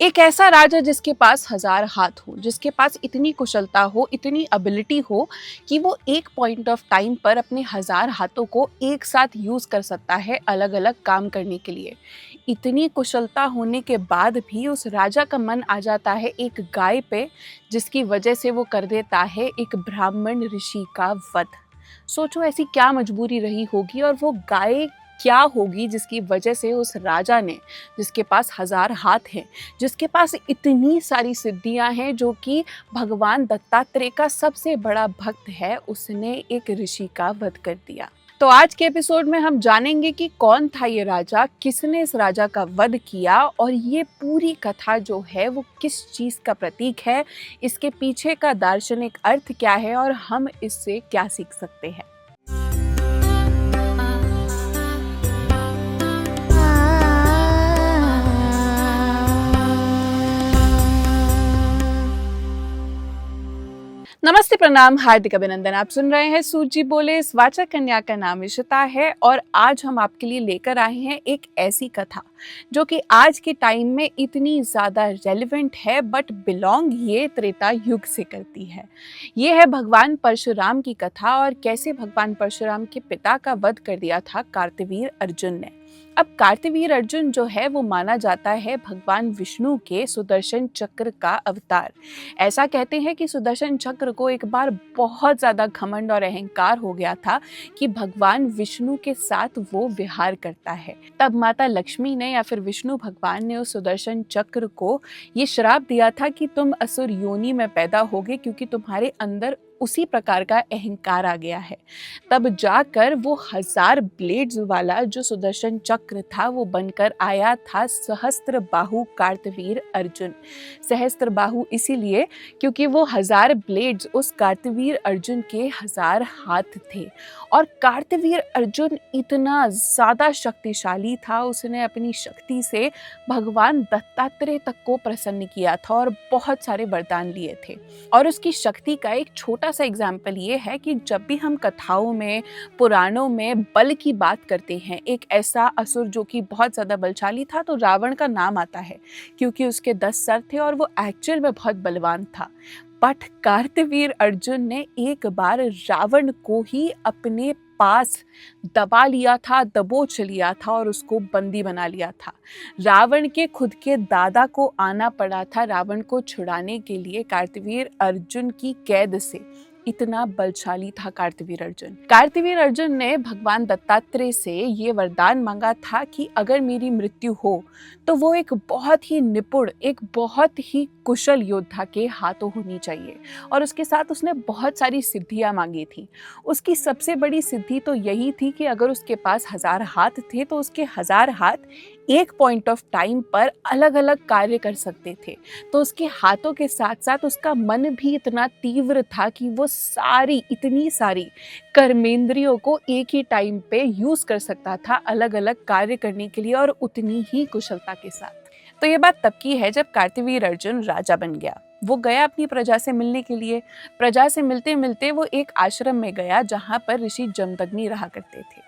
एक ऐसा राजा जिसके पास हजार हाथ हो, जिसके पास इतनी कुशलता हो, इतनी एबिलिटी हो कि वो एक पॉइंट ऑफ टाइम पर अपने हजार हाथों को एक साथ यूज कर सकता है अलग अलग काम करने के लिए। इतनी कुशलता होने के बाद भी उस राजा का मन आ जाता है एक गाय पे, जिसकी वजह से वो कर देता है एक ब्राह्मण ऋषि का वध। सोचो ऐसी क्या मजबूरी रही होगी और वो गाय क्या होगी जिसकी वजह से उस राजा ने, जिसके पास हजार हाथ हैं, जिसके पास इतनी सारी सिद्धियां हैं, जो कि भगवान दत्तात्रेय का सबसे बड़ा भक्त है, उसने एक ऋषि का वध कर दिया। तो आज के एपिसोड में हम जानेंगे कि कौन था ये राजा, किसने इस राजा का वध किया और ये पूरी कथा जो है वो किस चीज का प्रतीक है, इसके पीछे का दार्शनिक अर्थ क्या है और हम इससे क्या सीख सकते हैं। नमस्ते, प्रणाम, हार्दिक अभिनंदन। आप सुन रहे हैं सूजी बोले। इस वाचक कन्या का नाम इशिता है और आज हम आपके लिए लेकर आए हैं एक ऐसी कथा जो कि आज के टाइम में इतनी ज़्यादा रेलेवेंट है, बट बिलोंग ये त्रेता युग से करती है। ये है भगवान परशुराम की कथा और कैसे भगवान परशुराम के पिता का वध कर दिया था कार्तवीर अर्जुन ने। अब कार्तवीर अर्जुन जो है वो माना जाता है भगवान विष्णु के सुदर्शन चक्र का अवतार। ऐसा कहते हैं कि सुदर्शन चक्र को एक बार बहुत ज्यादा घमंड और अहंकार हो गया था कि भगवान विष्णु के साथ वो विहार करता है। तब माता लक्ष्मी ने या फिर विष्णु भगवान ने उस सुदर्शन चक्र को ये श्राप दिया था कि तुम असुर योनि में पैदा होगे, क्योंकि तुम्हारे अंदर उसी प्रकार का अहंकार आ गया है। तब जाकर वो हजार ब्लेड्स वाला जो सुदर्शन चक्र था वो बनकर आया था सहस्त्र बाहु कार्तवीर अर्जुन। सहस्त्र बाहु इसीलिए क्योंकि वो हजार ब्लेड्स उस कार्तवीर अर्जुन के हजार हाथ थे। और कार्तवीर अर्जुन इतना ज्यादा शक्तिशाली था, उसने अपनी शक्ति से भगवान दत्तात्रेय तक को प्रसन्न किया था और बहुत सारे वरदान लिए थे। और उसकी शक्ति का एक छोटा सा एग्जाम्पल ये है कि जब भी हम कथाओं में, पुराणों में बल की बात करते हैं, एक ऐसा असुर जो कि बहुत ज्यादा बलशाली था, तो रावण का नाम आता है, क्योंकि उसके 10 सर थे और वो एक्चुअल में बहुत बलवान था। बट कार्तवीर अर्जुन ने एक बार रावण को ही अपने पास दबा लिया था, दबोच लिया था और उसको बंदी बना लिया था। रावण के खुद के दादा को आना पड़ा था रावण को छुड़ाने के लिए कार्तवीर अर्जुन की कैद से। इतना बलशाली था कार्तवीर अर्जुन। कार्तवीर अर्जुन ने भगवान दत्तात्रेय से ये वरदान मांगा था कि अगर मेरी मृत्यु हो तो वो एक बहुत ही निपुण, एक बहुत ही कुशल योद्धा के हाथों होनी चाहिए। और उसके साथ उसने बहुत सारी सिद्धियां मांगी थी। उसकी सबसे बड़ी सिद्धि तो यही थी कि अगर उसके पास हजार हाथ थे तो उसके हजार हाथ एक पॉइंट ऑफ टाइम पर अलग अलग कार्य कर सकते थे। तो उसके हाथों के साथ साथ उसका मन भी इतना तीव्र था कि वो इतनी सारी कर्मेंद्रियों को एक ही टाइम पे यूज कर सकता था अलग अलग कार्य करने के लिए, और उतनी ही कुशलता के साथ। तो ये बात तब की है जब कार्तवीर अर्जुन राजा बन गया। वो गया अपनी प्रजा से मिलने के लिए। प्रजा से मिलते मिलते वो एक आश्रम में गया जहाँ पर ऋषि जमदग्नि रहा करते थे।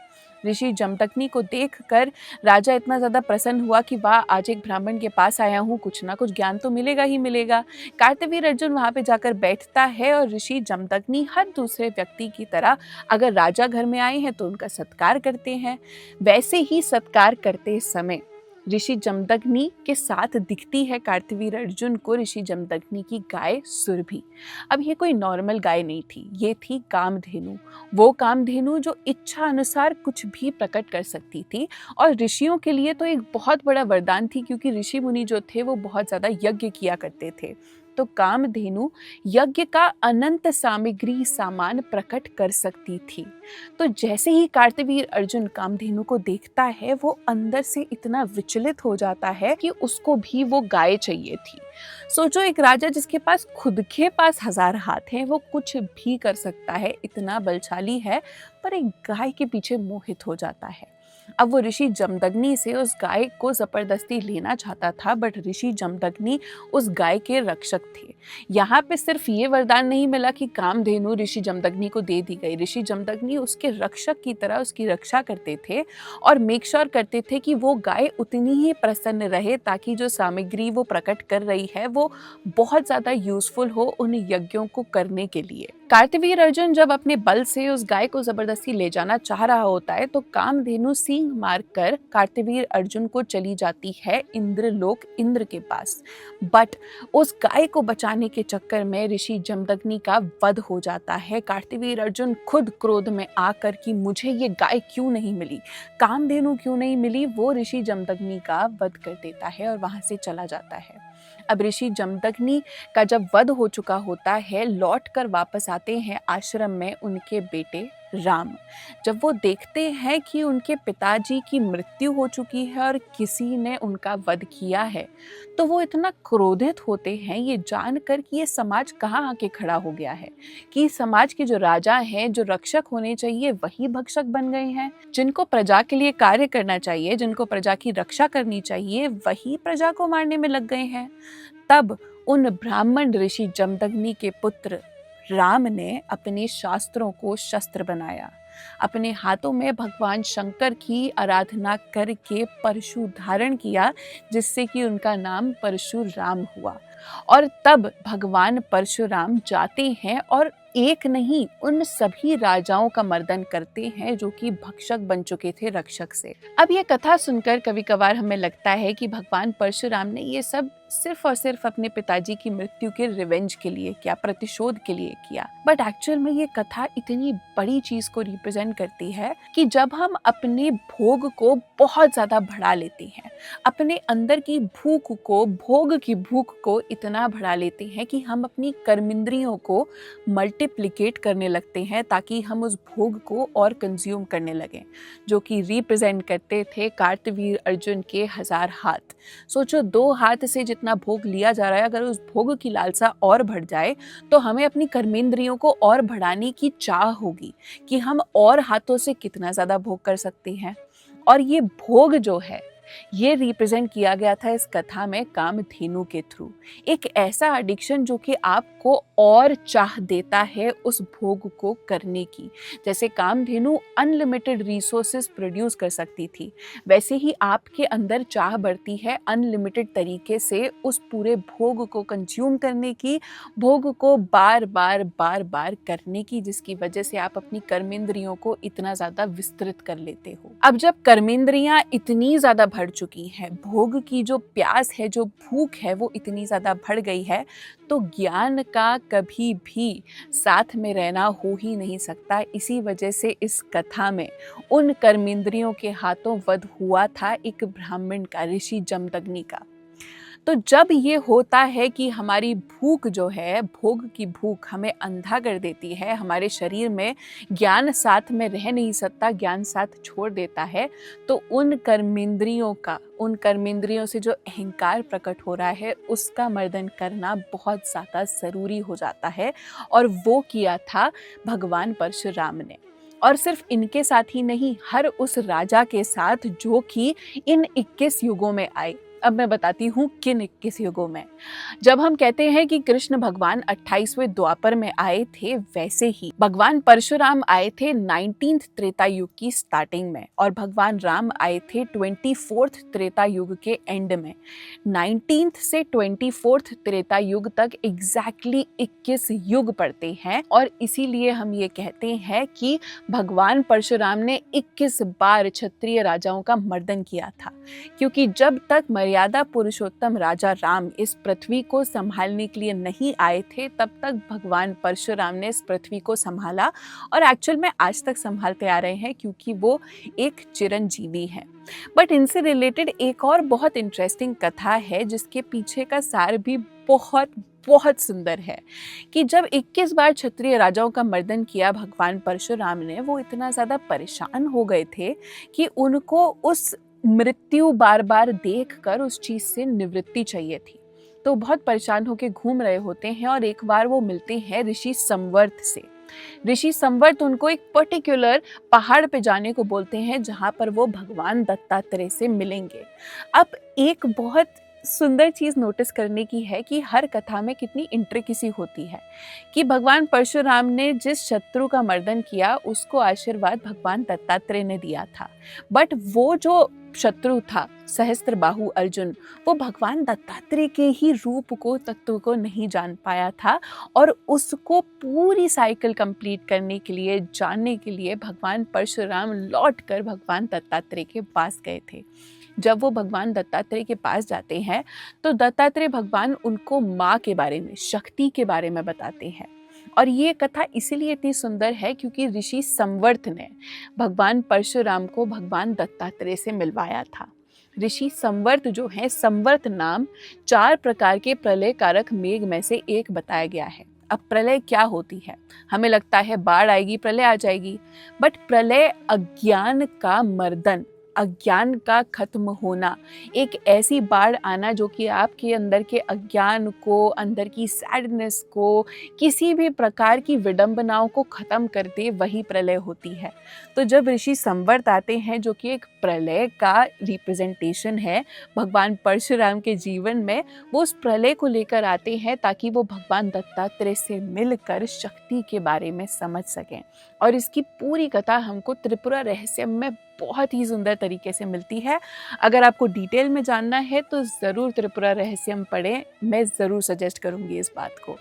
ऋषि जमदग्नि को देखकर राजा इतना ज्यादा प्रसन्न हुआ कि वाह, आज एक ब्राह्मण के पास आया हूँ, कुछ ना कुछ ज्ञान तो मिलेगा ही मिलेगा। कार्तवीर अर्जुन वहां पे जाकर बैठता है और ऋषि जमदग्नि हर दूसरे व्यक्ति की तरह अगर राजा घर में आए हैं तो उनका सत्कार करते हैं। वैसे ही सत्कार करते समय ऋषि जमदग्नि के साथ दिखती है कार्तवीर अर्जुन को ऋषि जमदग्नि की गाय सुरभि। अब ये कोई नॉर्मल गाय नहीं थी, ये थी कामधेनु। वो कामधेनु जो इच्छा अनुसार कुछ भी प्रकट कर सकती थी और ऋषियों के लिए तो एक बहुत बड़ा वरदान थी, क्योंकि ऋषि मुनि जो थे वो बहुत ज्यादा यज्ञ किया करते थे। तो कामधेनु यज्ञ का अनंत सामग्री सामान प्रकट कर सकती थी। तो जैसे ही कार्तवीर अर्जुन कामधेनु को देखता है वो अंदर से इतना विचलित हो जाता है कि उसको भी वो गाय चाहिए थी। सोचो, एक राजा जिसके पास खुद के पास हजार हाथ हैं, वो कुछ भी कर सकता है, इतना बलशाली है, पर एक गाय के पीछे मोहित हो जाता है। अब वो ऋषि जमदग्नि से उस गाय को जबरदस्ती लेना चाहता था, बट ऋषि जमदग्नि उस गाय के रक्षक थे। यहाँ पे सिर्फ ये वरदान नहीं मिला कि कामधेनु ऋषि जमदग्नि को दे दी गई, ऋषि जमदग्नि उसके रक्षक की तरह उसकी रक्षा करते थे और मेक श्योर करते थे कि वो गाय उतनी ही प्रसन्न रहे ताकि जो सामग्री वो प्रकट कर रही है वो बहुत ज्यादा यूजफुल हो उन यज्ञों को करने के लिए। कार्तवीर अर्जुन जब अपने बल से उस गाय को जबरदस्ती ले जाना चाह रहा होता है तो कामधेनु सींग मारकर कार्तवीर अर्जुन को चली जाती है इंद्रलोक, इंद्र के पास। बट उस गाय को बचाने के चक्कर में ऋषि जमदग्नि का वध हो जाता है। कार्तवीर अर्जुन खुद क्रोध में आकर कि मुझे ये गाय क्यों नहीं मिली, कामधेनु क्यों नहीं मिली, वो ऋषि जमदग्नि का वध कर देता है और वहां से चला जाता है। अब ऋषि जमदग्नि का जब वध हो चुका होता है, लौट कर वापस आते हैं आश्रम में उनके बेटे राम। जब वो देखते हैं कि उनके पिताजी की मृत्यु हो चुकी है और किसी ने उनका वध किया है, तो वो इतना क्रोधित होते हैं ये जानकर कि ये समाज कहाँ आके खड़ा हो गया है, कि समाज के जो राजा हैं, जो रक्षक होने चाहिए, वही भक्षक बन गए हैं। जिनको प्रजा के लिए कार्य करना चाहिए, जिनको प्रजा की रक्षा करनी चाहिए, वही प्रजा को मारने में लग गए हैं। तब उन ब्राह्मण ऋषि जमदग्नि के पुत्र राम ने अपने शास्त्रों को शस्त्र बनाया, अपने हाथों में भगवान शंकर की आराधना करके परशु धारण किया, जिससे कि उनका नाम परशुराम हुआ। और तब भगवान परशुराम जाते हैं और एक नहीं उन सभी राजाओं का मर्दन करते हैं जो कि भक्षक बन चुके थे रक्षक से। अब ये कथा सुनकर कभी कभार हमें लगता है कि भगवान परशुराम ने ये सब सिर्फ और सिर्फ अपने पिताजी की मृत्यु के रिवेंज के लिए किया, प्रतिशोध के लिए किया। बट एक्चुअल में ये कथा इतनी बड़ी चीज को रिप्रेजेंट करती है कि जब हम अपने भोग को बहुत ज्यादा बढ़ा लेते हैं, अपने अंदर की भूख को, भोग की भूख को इतना बढ़ा लेते हैं कि हम अपनी कर्मेंद्रियों को मल्टीप्लिकेट करने लगते हैं ताकि हम उस भोग को और कंज्यूम करने लगें, जो कि रिप्रेजेंट करते थे कार्तवीर अर्जुन के 1000 हाथ। सोचो 2 हाथ से जितना भोग लिया जा रहा है, अगर उस भोग की लालसा और बढ़ जाए तो हमें अपनी कर्मेंद्रियों को और बढ़ाने की चाह होगी कि हम और हाथों से कितना ज्यादा भोग कर सकते हैं। और ये भोग जो है ये रिप्रेजेंट किया गया था इस कथा में कामधेनु के थ्रू। एक ऐसा एडिक्शन जो कि आपको और चाह देता है उस भोग को करने की। जैसे कामधेनु अनलिमिटेड रिसोर्सेज प्रोड्यूस कर सकती थी, वैसे ही आपके अंदर चाह बढ़ती है अनलिमिटेड तरीके से उस पूरे भोग को कंज्यूम करने की, भोग को बार बार करने की, जिसकी वजह से आप अपनी कर्मेंद्रियों को इतना ज्यादा विस्तृत कर लेते हो। अब जब कर्मेंद्रियां इतनी ज्यादा बढ़ चुकी है, भोग की जो प्यास है, जो भूख है वो इतनी ज्यादा बढ़ गई है, तो ज्ञान का कभी भी साथ में रहना हो ही नहीं सकता। इसी वजह से इस कथा में उन कर्मेंद्रियों के हाथों वध हुआ था एक ब्राह्मण का, ऋषि जमदग्नि का। तो जब ये होता है कि हमारी भूख जो है, भोग की भूख हमें अंधा कर देती है, हमारे शरीर में ज्ञान साथ में रह नहीं सकता, ज्ञान साथ छोड़ देता है, तो उन कर्मेंद्रियों से जो अहंकार प्रकट हो रहा है उसका मर्दन करना बहुत ज़्यादा ज़रूरी हो जाता है। और वो किया था भगवान परशुराम ने। और सिर्फ इनके साथ ही नहीं, हर उस राजा के साथ जो कि इन 21 युगों में आए। अब मैं बताती हूँ किन 21 युगों में। जब हम कहते हैं कि कृष्ण भगवान 28वें द्वापर में आए थे, वैसे ही भगवान परशुराम आए थे 19th त्रेता युग की स्टार्टिंग में, और भगवान राम आए थे 24th त्रेता युग के एंड में। 19th से 24th त्रेता युग तक एग्जैक्टली 21 युग पड़ते हैं, और इसीलिए हम ये कहते हैं कि भगवान परशुराम ने 21 बार क्षत्रिय राजाओं का मर्दन किया था। क्योंकि जब तक मर्यादा पुरुषोत्तम राजा राम इस पृथ्वी को संभालने के लिए नहीं आए थे, तब तक भगवान परशुराम ने इस पृथ्वी को संभाला, और एक्चुअल में आज तक संभालते आ रहे हैं क्योंकि वो एक चिरंजीवी हैं। बट इनसे रिलेटेड एक और बहुत इंटरेस्टिंग कथा है जिसके पीछे का सार भी बहुत बहुत सुंदर है, कि जब 21 बार क्षत्रिय राजाओं का मर्दन किया भगवान परशुराम ने, वो इतना ज़्यादा परेशान हो गए थे कि उनको उस मृत्यु बार बार देखकर उस चीज से निवृत्ति चाहिए थी। तो बहुत परेशान होकर घूम रहे होते हैं और एक बार वो मिलते हैं ऋषि संवर्त से। ऋषि संवर्त उनको एक पर्टिकुलर पहाड़ पे जाने को बोलते हैं जहाँ पर वो भगवान दत्तात्रेय से मिलेंगे। अब एक बहुत सुंदर चीज़ नोटिस करने की है कि हर कथा में कितनी इंट्रिकेसी होती है कि भगवान परशुराम ने जिस शत्रु का मर्दन किया उसको आशीर्वाद भगवान दत्तात्रेय ने दिया था, बट वो जो शत्रु था सहस्त्रबाहु अर्जुन, वो भगवान दत्तात्रेय के ही रूप को, तत्व को नहीं जान पाया था और उसको पूरी साइकिल कंप्लीट करने के लिए, जानने के लिए भगवान परशुराम लौट कर भगवान दत्तात्रेय के पास गए थे। जब वो भगवान दत्तात्रेय के पास जाते हैं तो दत्तात्रेय भगवान उनको माँ के बारे में, शक्ति के बारे में बताते हैं। और ये कथा इसीलिए इतनी सुंदर है क्योंकि ऋषि संवर्त ने भगवान परशुराम को भगवान दत्तात्रेय से मिलवाया था। ऋषि संवर्त जो है, संवर्त नाम 4 प्रकार के प्रलय कारक मेघ में से एक बताया गया है। अब प्रलय क्या होती है? हमें लगता है बाढ़ आएगी, प्रलय आ जाएगी, बट प्रलय अज्ञान का मर्दन, अज्ञान का खत्म होना, एक ऐसी बाढ़ आना जो कि आपके अंदर के अज्ञान को, अंदर की सैडनेस को, किसी भी प्रकार की विडंबनाओं को खत्म कर दे, वही प्रलय होती है। तो जब ऋषि संवर्त आते हैं जो कि एक प्रलय का रिप्रेजेंटेशन है भगवान परशुराम के जीवन में, वो उस प्रलय को लेकर आते हैं ताकि वो भगवान दत्तात्रेय से मिलकर शक्ति के बारे में समझ सकें। और इसकी पूरी कथा हमको त्रिपुरा रहस्यम में बहुत ही सुंदर तरीके से मिलती है। अगर आपको डिटेल में जानना है तो ज़रूर त्रिपुरा रहस्यम पढ़ें, मैं ज़रूर सजेस्ट करूँगी इस बात को।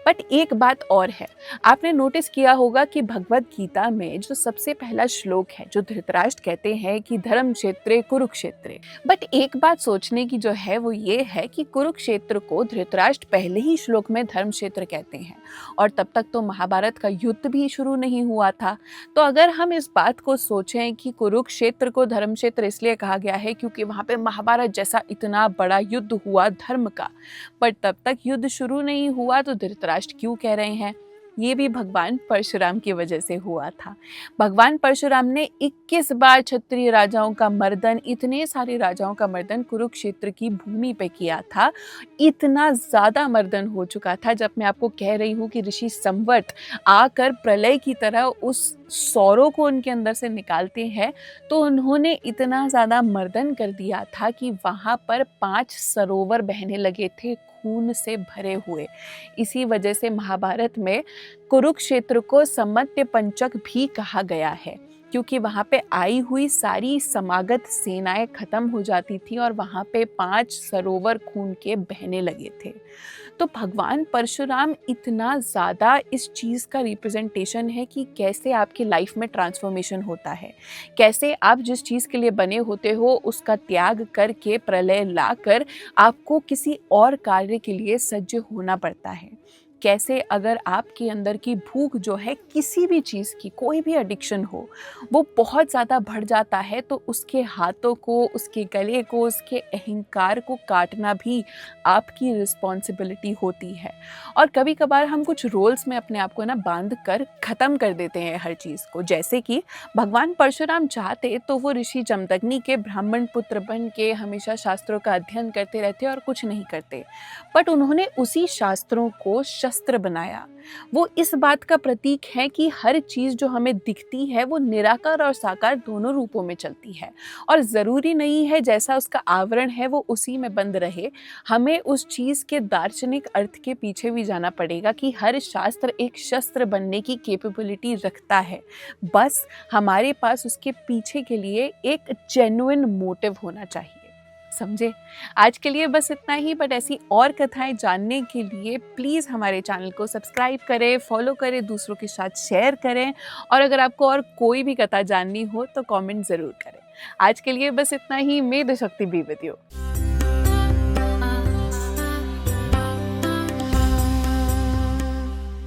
बट एक बात और है, आपने नोटिस किया होगा कि भगवद गीता में जो सबसे पहला श्लोक है, जो धृतराष्ट्र कहते हैं कि धर्म क्षेत्रे कुरुक्षेत्रे, बट एक बात सोचने की जो है वो ये है कि कुरुक्षेत्र को धृतराष्ट्र पहले ही श्लोक में धर्म क्षेत्र कहते हैं और तब तक तो महाभारत का युद्ध भी शुरू नहीं हुआ था। तो अगर हम इस बात को सोचें कि कुरुक्षेत्र को धर्म क्षेत्र इसलिए कहा गया है क्योंकि वहाँ पे महाभारत जैसा इतना बड़ा युद्ध हुआ धर्म का, पर तब तक युद्ध शुरू नहीं हुआ, तो धृतराष्ट्र क्यों कह रहे हैं? ये भी भगवान परशुराम की वजह से हुआ था। भगवान परशुराम ने 21 बार क्षत्रिय राजाओं का मर्दन, इतने सारे राजाओं का मर्दन कुरुक्षेत्र की भूमि पे किया था। इतना ज़्यादा मर्दन हो चुका था, जब मैं आपको कह रही हूँ कि ऋषि संवर्त आकर प्रलय की तरह उस सौरों को उनके अंदर से निकालते हैं, तो उन्होंने इतना ज़्यादा मर्दन कर दिया था कि वहाँ पर 5 सरोवर बहने लगे थे खून से भरे हुए। इसी वजह से महाभारत में कुरुक्षेत्र को समत्य पंचक भी कहा गया है, क्योंकि वहाँ पे आई हुई सारी समागत सेनाएं खत्म हो जाती थी और वहाँ पे 5 सरोवर खून के बहने लगे थे। तो भगवान परशुराम इतना ज़्यादा इस चीज़ का रिप्रेजेंटेशन है कि कैसे आपकी लाइफ में ट्रांसफॉर्मेशन होता है, कैसे आप जिस चीज़ के लिए बने होते हो उसका त्याग करके प्रलय लाकर आपको किसी और कार्य के लिए सज्ज होना पड़ता है। कैसे अगर आपके अंदर की भूख जो है किसी भी चीज़ की, कोई भी एडिक्शन हो, वो बहुत ज़्यादा बढ़ जाता है, तो उसके हाथों को, उसके गले को, उसके अहंकार को काटना भी आपकी रिस्पॉन्सिबिलिटी होती है। और कभी कभार हम कुछ रोल्स में अपने आप को ना बांध कर ख़त्म कर देते हैं हर चीज़ को। जैसे कि भगवान परशुराम चाहते तो वो ऋषि जमदग्नि के ब्राह्मण पुत्र बन के हमेशा शास्त्रों का अध्ययन करते रहते और कुछ नहीं करते, बट उन्होंने उसी शास्त्रों को शस्त्र बनाया। वो इस बात का प्रतीक है कि हर चीज़ जो हमें दिखती है वो निराकार और साकार दोनों रूपों में चलती है और ज़रूरी नहीं है जैसा उसका आवरण है वो उसी में बंद रहे। हमें उस चीज़ के दार्शनिक अर्थ के पीछे भी जाना पड़ेगा कि हर शास्त्र एक शस्त्र बनने की कैपेबिलिटी रखता है, बस हमारे पास उसके पीछे के लिए एक जेन्युइन मोटिव होना चाहिए। समझे? आज के लिए बस इतना ही, बट ऐसी और कथाएं जानने के लिए प्लीज़ हमारे चैनल को सब्सक्राइब करें, फॉलो करें, दूसरों के साथ शेयर करें और अगर आपको और कोई भी कथा जाननी हो तो कमेंट ज़रूर करें। आज के लिए बस इतना ही। मे द शक्ति बी विद यू।